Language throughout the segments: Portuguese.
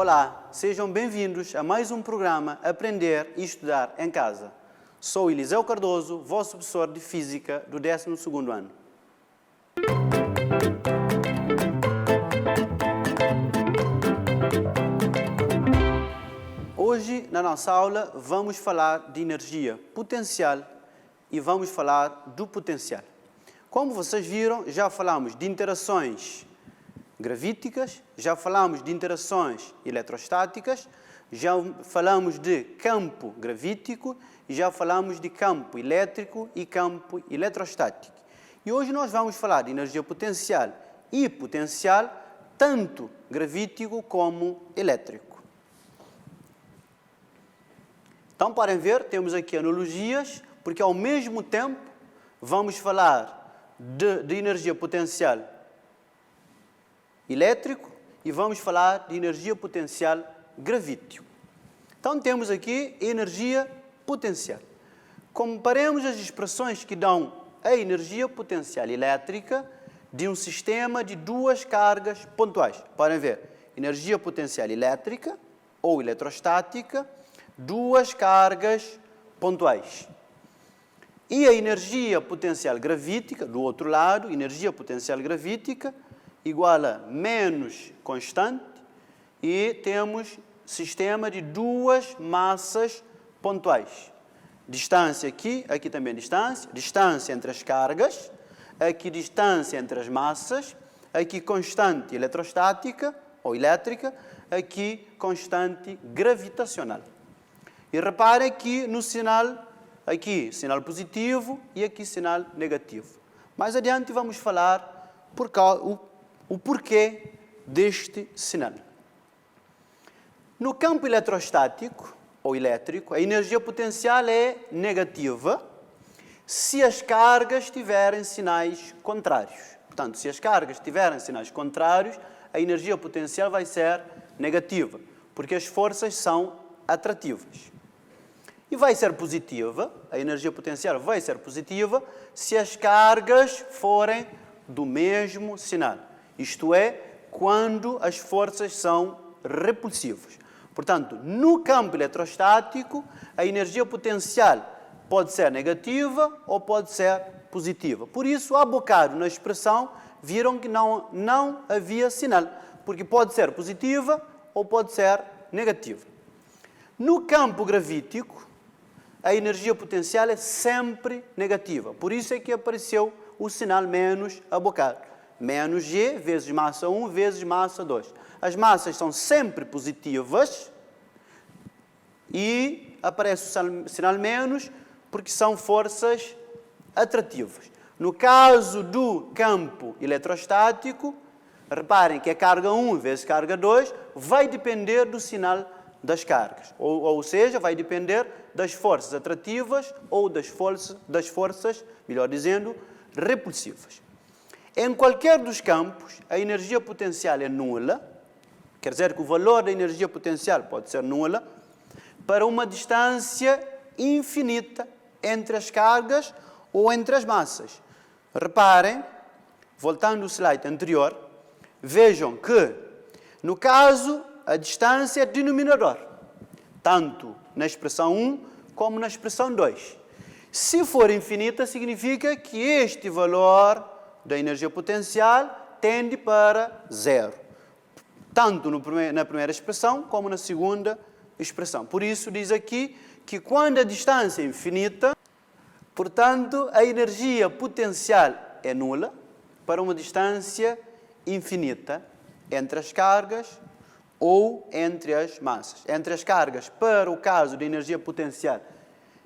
Olá, sejam bem-vindos a mais um programa Aprender e Estudar em Casa. Sou Eliseu Cardoso, vosso professor de Física do 12º ano. Hoje, na nossa aula, vamos falar de energia potencial e vamos falar do potencial. Como vocês viram, já falamos de interações gravíticas, já falamos de interações eletrostáticas, já falamos de campo gravítico e já falamos de campo elétrico e campo eletrostático. E hoje nós vamos falar de energia potencial e potencial, tanto gravítico como elétrico. Então, podem ver, temos aqui analogias, porque ao mesmo tempo vamos falar de energia potencial elétrico e vamos falar de energia potencial gravítico. Então, temos aqui energia potencial. Comparemos as expressões que dão a energia potencial elétrica de um sistema de duas cargas pontuais. Podem ver, energia potencial elétrica ou eletrostática, duas cargas pontuais. E a energia potencial gravítica, do outro lado, energia potencial gravítica, igual a menos constante, e temos sistema de duas massas pontuais. Distância aqui, aqui também distância entre as cargas, aqui distância entre as massas, aqui constante eletrostática ou elétrica, aqui constante gravitacional. E reparem que no sinal, aqui sinal positivo e aqui sinal negativo. Mais adiante vamos falar o porquê deste sinal. No campo eletrostático ou elétrico, a energia potencial é negativa se as cargas tiverem sinais contrários. Portanto, se as cargas tiverem sinais contrários, a energia potencial vai ser negativa, porque as forças são atrativas. E vai ser positiva, a energia potencial vai ser positiva, se as cargas forem do mesmo sinal. Isto é, quando as forças são repulsivas. Portanto, no campo eletrostático, a energia potencial pode ser negativa ou pode ser positiva. Por isso, há bocado na expressão, viram que não havia sinal, porque pode ser positiva ou pode ser negativa. No campo gravítico, a energia potencial é sempre negativa. Por isso é que apareceu o sinal menos a bocado. Menos G vezes massa 1 vezes massa 2. As massas são sempre positivas e aparece o sinal menos porque são forças atrativas. No caso do campo eletrostático, reparem que a carga 1 vezes carga 2 vai depender do sinal das cargas, ou seja, vai depender das forças atrativas ou das forças, melhor dizendo, repulsivas. Em qualquer dos campos, a energia potencial é nula, quer dizer que o valor da energia potencial pode ser nula, para uma distância infinita entre as cargas ou entre as massas. Reparem, voltando ao slide anterior, vejam que, no caso, a distância é denominador, tanto na expressão 1 como na expressão 2. Se for infinita, significa que este valor da energia potencial tende para zero, tanto na primeira expressão como na segunda expressão. Por isso, diz aqui que quando a distância é infinita, portanto, a energia potencial é nula para uma distância infinita entre as cargas ou entre as massas. Entre as cargas, para o caso de energia potencial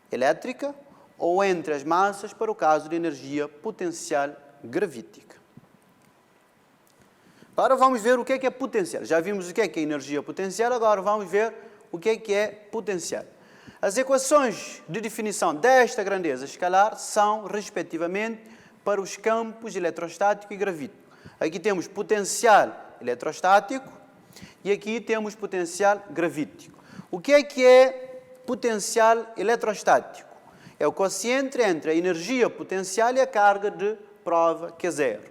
elétrica, ou entre as massas, para o caso de energia potencial gravítica. Agora vamos ver o que é potencial. Já vimos o que é energia potencial, agora vamos ver o que é potencial. As equações de definição desta grandeza escalar são, respectivamente, para os campos eletrostático e gravítico. Aqui temos potencial eletrostático e aqui temos potencial gravítico. O que é potencial eletrostático? É o quociente entre a energia potencial e a carga de prova, que é zero.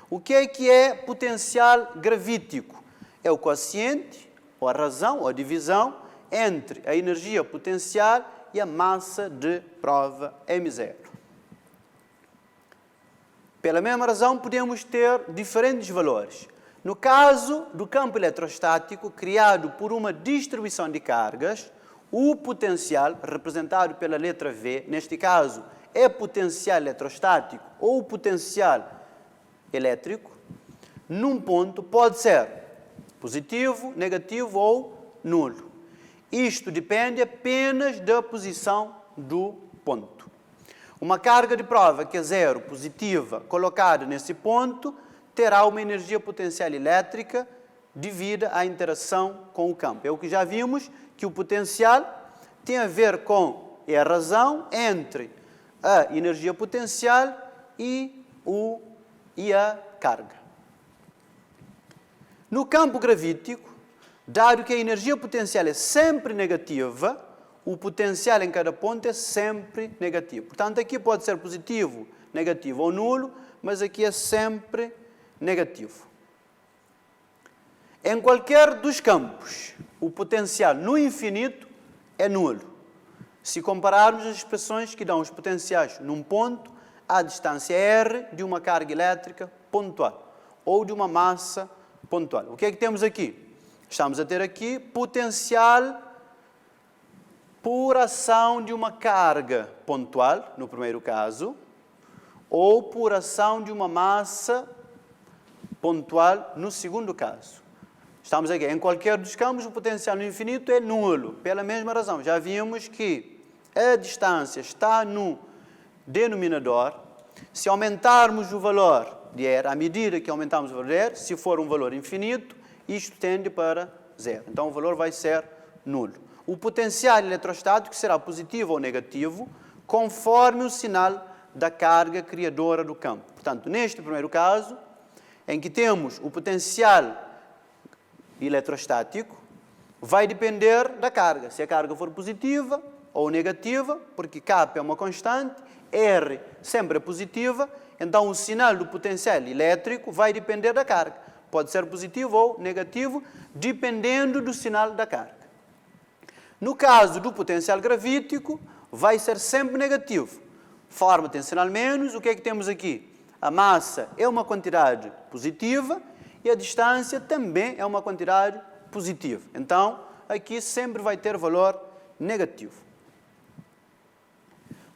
O que é potencial gravítico? É o quociente ou a razão, ou a divisão, entre a energia potencial e a massa de prova M0. Pela mesma razão, podemos ter diferentes valores. No caso do campo eletrostático, criado por uma distribuição de cargas, o potencial, representado pela letra V, neste caso, é potencial eletrostático ou potencial elétrico, num ponto pode ser positivo, negativo ou nulo. Isto depende apenas da posição do ponto. Uma carga de prova que é zero, positiva, colocada nesse ponto, terá uma energia potencial elétrica devido à interação com o campo. É o que já vimos, que o potencial tem a ver com a razão entre a energia potencial e a carga. No campo gravítico, dado que a energia potencial é sempre negativa, o potencial em cada ponto é sempre negativo. Portanto, aqui pode ser positivo, negativo ou nulo, mas aqui é sempre negativo. Em qualquer dos campos, o potencial no infinito é nulo. Se compararmos as expressões que dão os potenciais num ponto à distância r de uma carga elétrica pontual ou de uma massa pontual. O que é que temos aqui? Estamos a ter aqui potencial por ação de uma carga pontual, no primeiro caso, ou por ação de uma massa pontual, no segundo caso. Estamos aqui, em qualquer dos campos, o potencial no infinito é nulo, pela mesma razão. Já vimos que a distância está no denominador. Se aumentarmos o valor de r, à medida que aumentamos o valor de r, se for um valor infinito, isto tende para zero. Então, o valor vai ser nulo. O potencial eletrostático será positivo ou negativo, conforme o sinal da carga criadora do campo. Portanto, neste primeiro caso, em que temos o potencial eletrostático, vai depender da carga. Se a carga for positiva ou negativa, porque K é uma constante, R sempre é positiva, então o sinal do potencial elétrico vai depender da carga. Pode ser positivo ou negativo, dependendo do sinal da carga. No caso do potencial gravítico, vai ser sempre negativo. Forma tensional menos, o que é que temos aqui? A massa é uma quantidade positiva e a distância também é uma quantidade positiva. Então, aqui sempre vai ter valor negativo.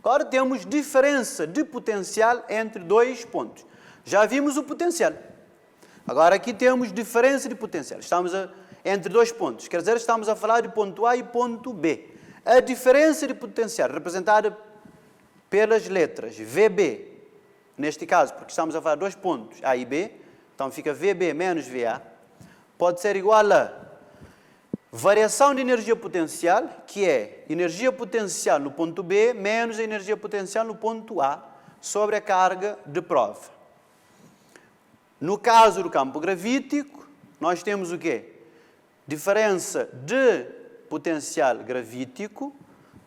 Agora temos diferença de potencial entre dois pontos. Já vimos o potencial. Agora aqui temos diferença de potencial. Estamos entre dois pontos. Quer dizer, estamos a falar de ponto A e ponto B. A diferença de potencial, representada pelas letras VB, neste caso, porque estamos a falar de dois pontos, A e B, então fica VB menos VA, pode ser igual a variação de energia potencial, que é energia potencial no ponto B menos a energia potencial no ponto A, sobre a carga de prova. No caso do campo gravítico, nós temos o quê? Diferença de potencial gravítico,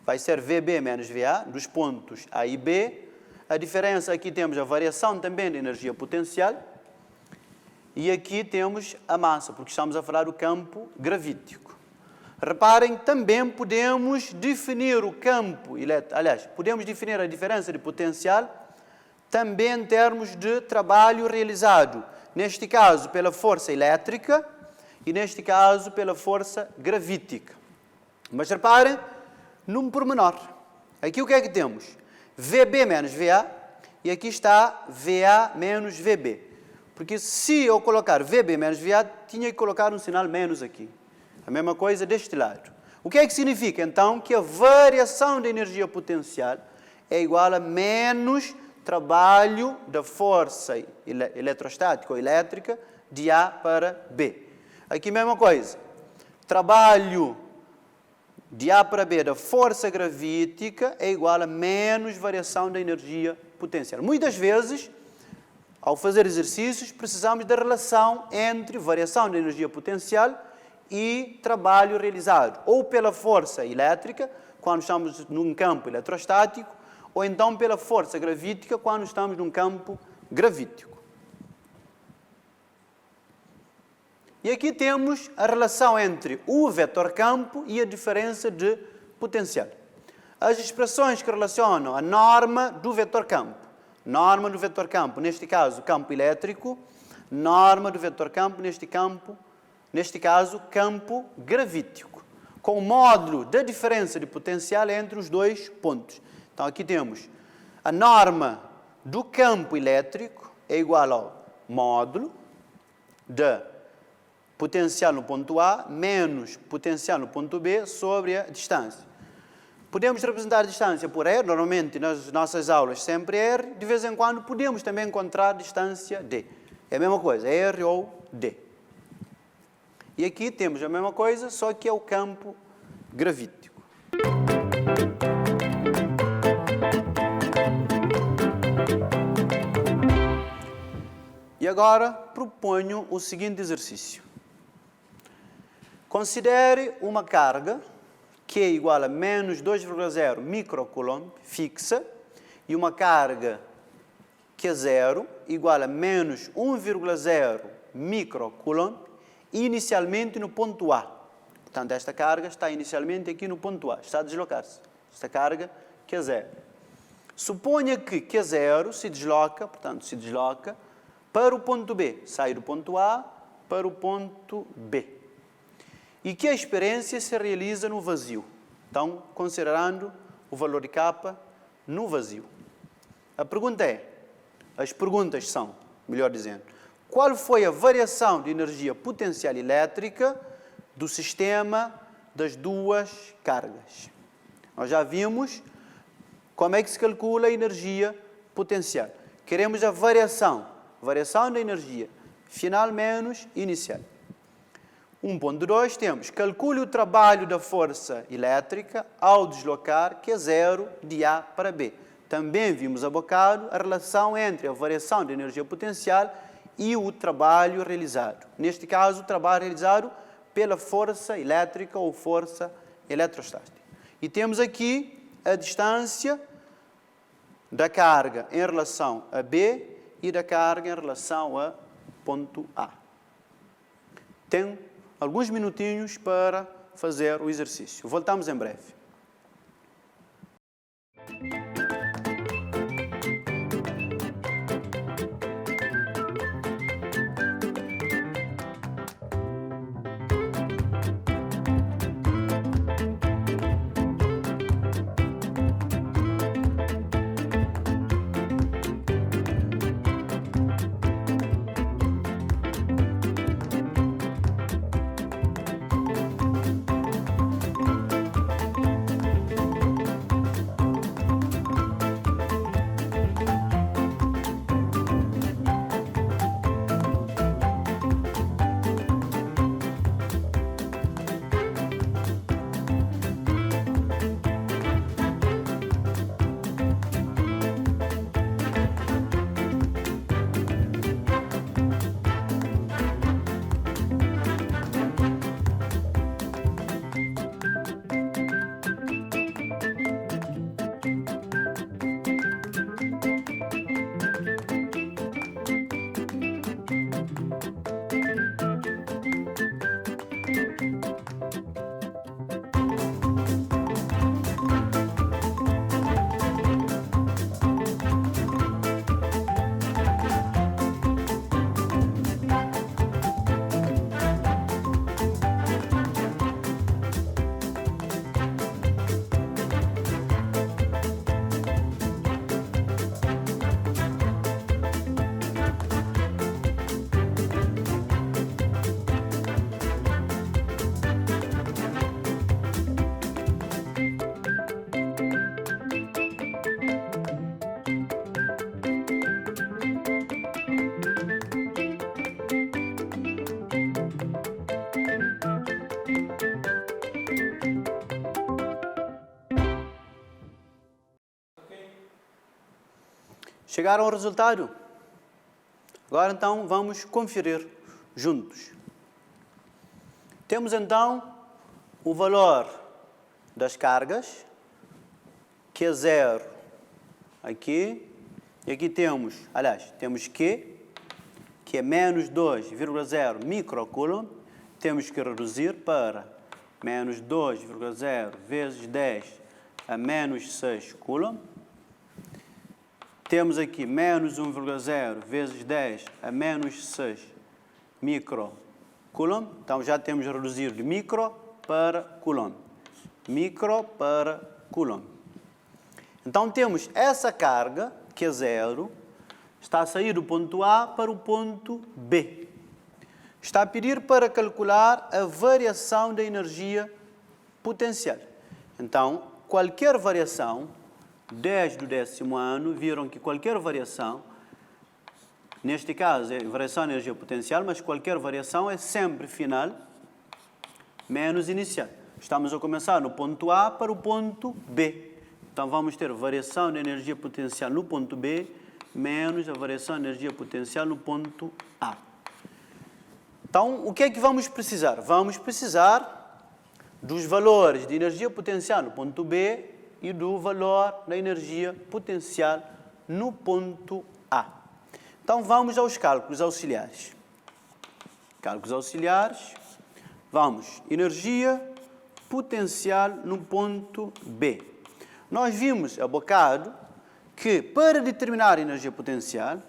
vai ser VB menos VA, dos pontos A e B. A diferença, aqui temos a variação também de energia potencial. E aqui temos a massa, porque estamos a falar do campo gravítico. Reparem, também podemos definir o campo, aliás, podemos definir a diferença de potencial também em termos de trabalho realizado. Neste caso, pela força elétrica e neste caso, pela força gravítica. Mas reparem, num pormenor. Aqui o que é que temos? VB menos VA e aqui está VA menos VB. Porque se eu colocar VB menos VA, tinha que colocar um sinal menos aqui. A mesma coisa deste lado. O que é que significa, então, que a variação da energia potencial é igual a menos trabalho da força eletrostática ou elétrica de A para B. Aqui, mesma coisa. Trabalho de A para B da força gravítica é igual a menos variação da energia potencial. Muitas vezes, ao fazer exercícios, precisamos da relação entre variação da energia potencial e trabalho realizado, ou pela força elétrica, quando estamos num campo eletrostático, ou então pela força gravítica, quando estamos num campo gravítico. E aqui temos a relação entre o vetor campo e a diferença de potencial. As expressões que relacionam a norma do vetor campo. Norma do vetor campo, neste caso, campo elétrico. Norma do vetor campo, neste caso, campo gravítico. Com o módulo da diferença de potencial entre os dois pontos. Então, aqui temos a norma do campo elétrico é igual ao módulo da potencial no ponto A menos potencial no ponto B sobre a distância. Podemos representar a distância por R, normalmente nas nossas aulas sempre R, de vez em quando podemos também encontrar a distância D. É a mesma coisa, R ou D. E aqui temos a mesma coisa, só que é o campo gravítico. E agora proponho o seguinte exercício. Considere uma carga que é igual a menos 2,0 microcoulomb fixa e uma carga que é zero igual a menos 1,0 microcoulomb inicialmente no ponto A. Portanto, esta carga está inicialmente aqui no ponto A, está a deslocar-se. Esta carga que é zero. Suponha que Q zero se desloca, portanto, se desloca para o ponto B, sai do ponto A para o ponto B. E que a experiência se realiza no vazio. Então, considerando o valor de K no vazio. A pergunta é, as perguntas são, melhor dizendo, qual foi a variação de energia potencial elétrica do sistema das duas cargas? Nós já vimos como é que se calcula a energia potencial. Queremos a variação da energia final menos inicial. 1.2 temos, calcule o trabalho da força elétrica ao deslocar que é zero de A para B. Também vimos há bocado a relação entre a variação da energia potencial e o trabalho realizado. Neste caso, o trabalho realizado pela força elétrica ou força eletrostática. E temos aqui a distância da carga em relação a B e da carga em relação a ponto A. Tenho alguns minutinhos para fazer o exercício. Voltamos em breve. Chegaram ao resultado? Agora, então, vamos conferir juntos. Temos, então, o valor das cargas, que é zero aqui. E aqui temos, aliás, temos Q que é menos 2,0 microcoulomb, temos que reduzir para menos 2,0 vezes 10 a menos 6 coulomb. Temos aqui menos 1,0 vezes 10 a menos 6 microcoulomb. Então já temos reduzido de micro para coulomb. Micro para coulomb. Então temos essa carga, que é 0, está a sair do ponto A para o ponto B. Está a pedir para calcular a variação da energia potencial. Então, qualquer variação, desde o 10º ano, viram que qualquer variação, neste caso é variação da energia potencial, mas qualquer variação é sempre final menos inicial. Estamos a começar no ponto A para o ponto B. Então, vamos ter variação da energia potencial no ponto B menos a variação da energia potencial no ponto A. Então, o que é que vamos precisar? Vamos precisar dos valores de energia potencial no ponto B e do valor da energia potencial no ponto A. Então, vamos aos cálculos auxiliares. Cálculos auxiliares. Vamos, energia potencial no ponto B. Nós vimos há bocado que para determinar a energia potencial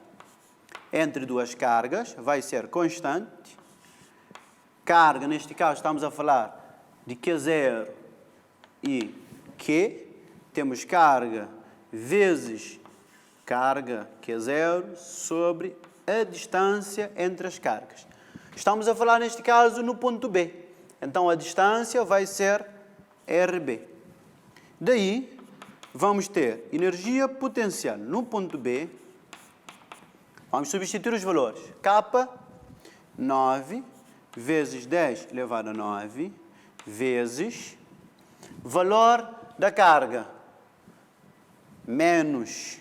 entre duas cargas vai ser constante. Carga, neste caso estamos a falar de Q0 e Q. Temos carga vezes carga Q0 sobre a distância entre as cargas. Estamos a falar neste caso no ponto B. Então a distância vai ser RB. Daí vamos ter energia potencial no ponto B. Vamos substituir os valores. K, 9 vezes 10 elevado a 9 vezes valor da carga menos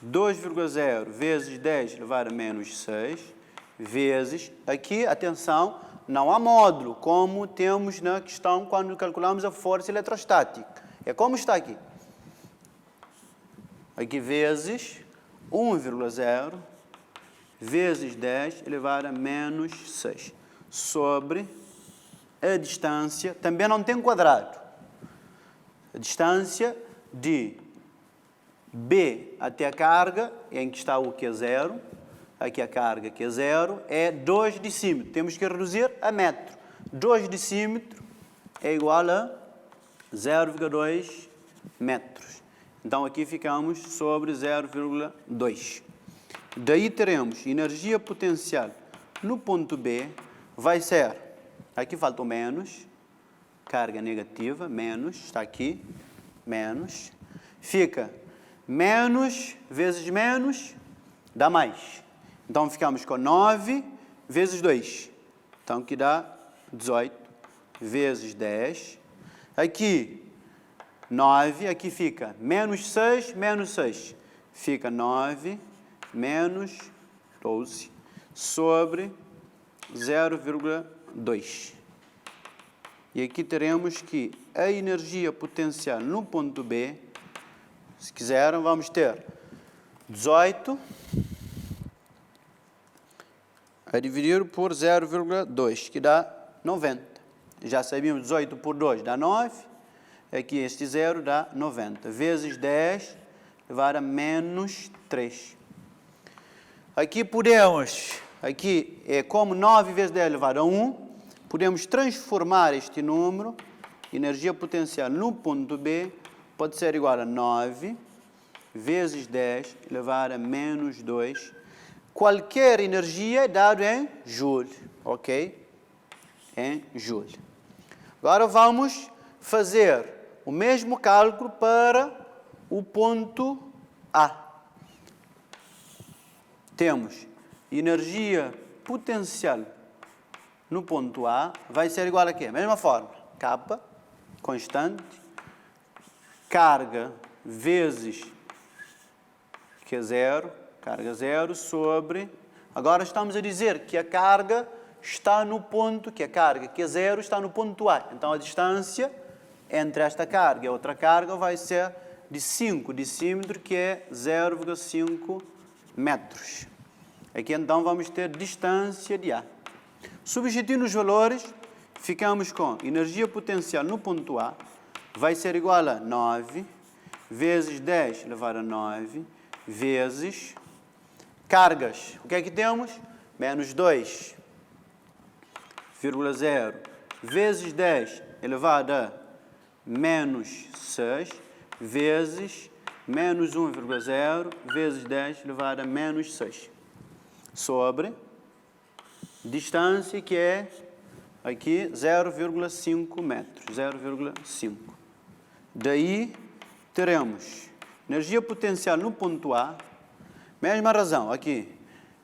2,0 vezes 10 elevado a menos 6 vezes, aqui, atenção, não há módulo, como temos na questão quando calculamos a força eletrostática. É como está aqui. Aqui vezes 1,0 vezes 10 elevado a menos 6 sobre a distância, também não tem quadrado, a distância de B até a carga, em que está o Q0, aqui a carga Q0, é 2 decímetros. Temos que reduzir a metro. 2 decímetros é igual a 0,2 metros. Então, aqui ficamos sobre 0,2. Daí teremos energia potencial no ponto B, vai ser, aqui falta o menos, carga negativa, menos, está aqui, menos, fica menos vezes menos, dá mais. Então, ficamos com 9 vezes 2. Então, que dá 18 vezes 10. Aqui, 9, aqui fica menos 6, menos 6. Fica 9 menos 12 sobre 0,2. E aqui teremos que a energia potencial no ponto B, se quiserem, vamos ter 18 a dividir por 0,2, que dá 90. Já sabíamos, 18 por 2 dá 9. Aqui este 0 dá 90. Vezes 10 elevado a menos 3. Aqui podemos, aqui é como 9 vezes 10 elevado a 1. Podemos transformar este número, energia potencial no ponto B, pode ser igual a 9 vezes 10 elevado a menos 2. Qualquer energia é dado em joule, ok? Em joule. Agora vamos fazer o mesmo cálculo para o ponto A. Temos energia potencial no ponto A, vai ser igual a quê? Mesma forma, K, constante, carga vezes Q0, carga 0 sobre... Agora estamos a dizer que a carga está no ponto, que a carga Q0 está no ponto A. Então a distância entre esta carga e a outra carga vai ser de 5 decímetros, que é 0,5 metros. Aqui então vamos ter distância de A. Substituindo os valores, ficamos com energia potencial no ponto A vai ser igual a 9 vezes 10 elevado a 9 vezes cargas. O que é que temos? Menos 2,0 vezes 10 elevado a menos 6 vezes menos 1,0 vezes 10 elevado a menos 6 sobre distância que é aqui 0,5 metros, 0,5. Daí teremos energia potencial no ponto A, mesma razão, aqui,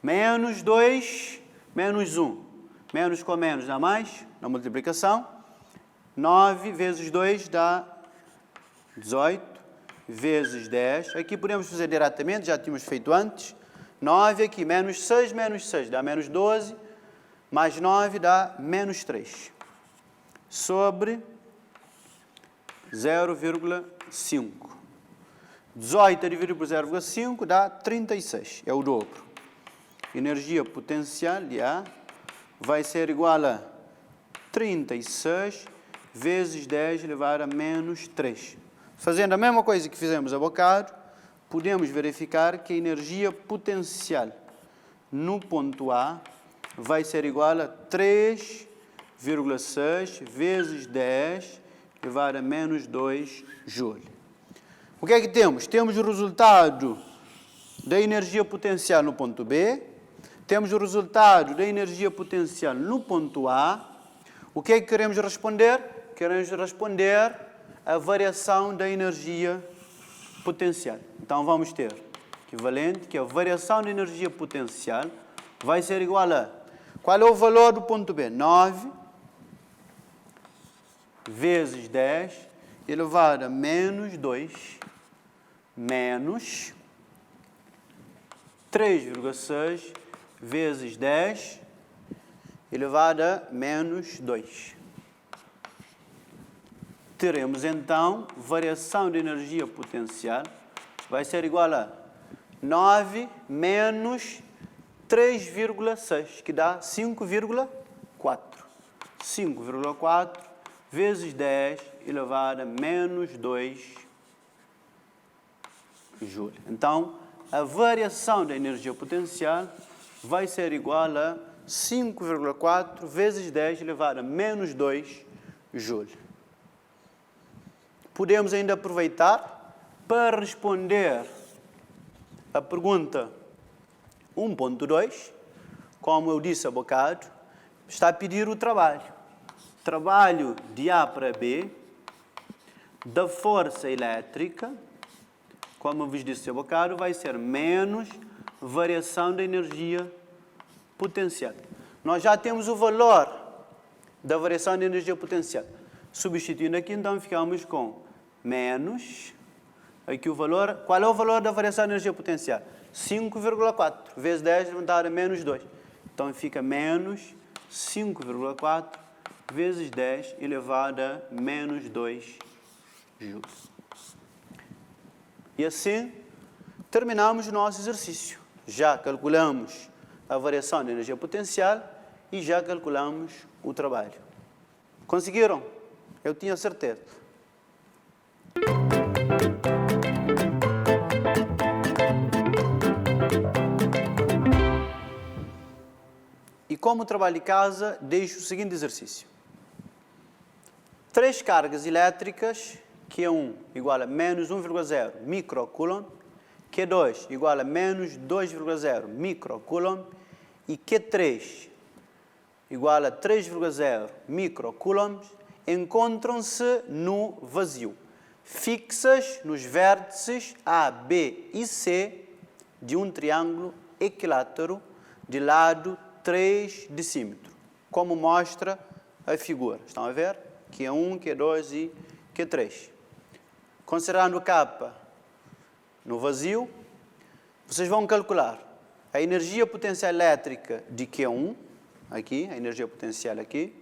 menos 2, menos 1. Menos com menos dá mais, na multiplicação. 9 vezes 2 dá 18, vezes 10. Aqui podemos fazer diretamente, já tínhamos feito antes. 9 aqui, menos 6 dá menos 12, mais 9 dá menos 3. Sobre 0,5. 18 dividido por 0,5 dá 36, é o dobro. Energia potencial de A vai ser igual a 36 vezes 10 elevado a menos 3. Fazendo a mesma coisa que fizemos há bocado, podemos verificar que a energia potencial no ponto A vai ser igual a 3,6 vezes 10 elevado a menos 2 joule. O que é que temos? Temos o resultado da energia potencial no ponto B, temos o resultado da energia potencial no ponto A. O que é que queremos responder? Queremos responder a variação da energia potencial. Então vamos ter equivalente que a variação da energia potencial vai ser igual a, qual é o valor do ponto B? 9 vezes 10 elevado a menos 2 menos 3,6 vezes 10 elevado a menos 2. Teremos então variação de energia potencial vai ser igual a 9 menos 3,6, que dá 5,4. 5,4 vezes 10 elevado a menos 2 joule. Então, a variação da energia potencial vai ser igual a 5,4 vezes 10 elevado a menos 2 joule. Podemos ainda aproveitar para responder a pergunta 1.2, como eu disse há bocado, está a pedir o trabalho. Trabalho de A para B da força elétrica, como eu vos disse há bocado, vai ser menos variação da energia potencial. Nós já temos o valor da variação da energia potencial. Substituindo aqui, então, ficamos com menos, aqui o valor, qual é o valor da variação da energia potencial? 5,4 vezes 10 elevado a menos 2. Então, fica menos 5,4 vezes 10 elevado a menos 2 joules. E assim, terminamos o nosso exercício. Já calculamos a variação da energia potencial e já calculamos o trabalho. Conseguiram? Eu tinha certeza. E como trabalho de casa, deixo o seguinte exercício. 3 cargas elétricas, Q1 igual a menos 1,0 microcoulomb, Q2 igual a menos 2,0 microcoulomb e Q3 igual a 3,0 microcoulomb, encontram-se no vazio, fixas nos vértices A, B e C de um triângulo equilátero de lado 3 decímetro, como mostra a figura. Estão a ver? Q1, Q2 e Q3. Considerando K no vazio, vocês vão calcular a energia potencial elétrica de Q1, aqui, a energia potencial aqui,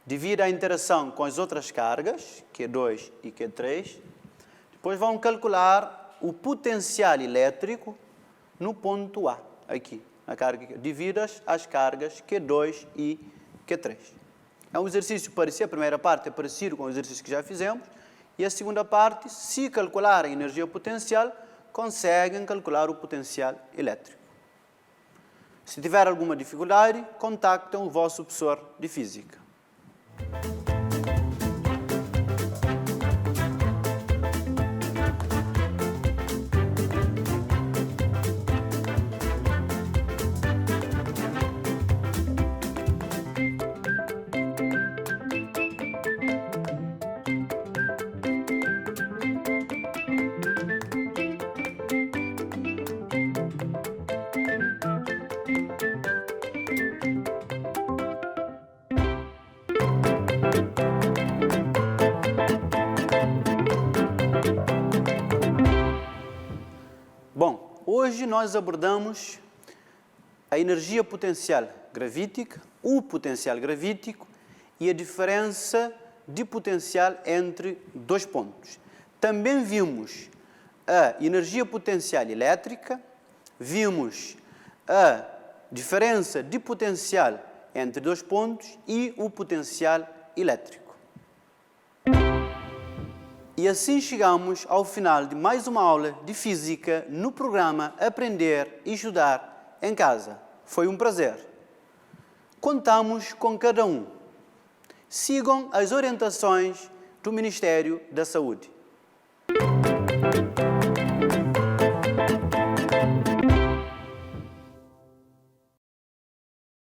devido à interação com as outras cargas, Q2 e Q3. Depois vão calcular o potencial elétrico no ponto A, aqui. a carga devidas às cargas Q2 e Q3. É um exercício parecido, a primeira parte é parecido com o exercício que já fizemos, e a segunda parte, se calcular a energia potencial, conseguem calcular o potencial elétrico. Se tiver alguma dificuldade, contactem o vosso professor de Física. Bom, hoje nós abordamos a energia potencial gravítica, o potencial gravítico e a diferença de potencial entre dois pontos. Também vimos a energia potencial elétrica, vimos a diferença de potencial entre dois pontos e o potencial elétrico. E assim chegamos ao final de mais uma aula de Física no programa Aprender e Estudar em Casa. Foi um prazer. Contamos com cada um. Sigam as orientações do Ministério da Saúde.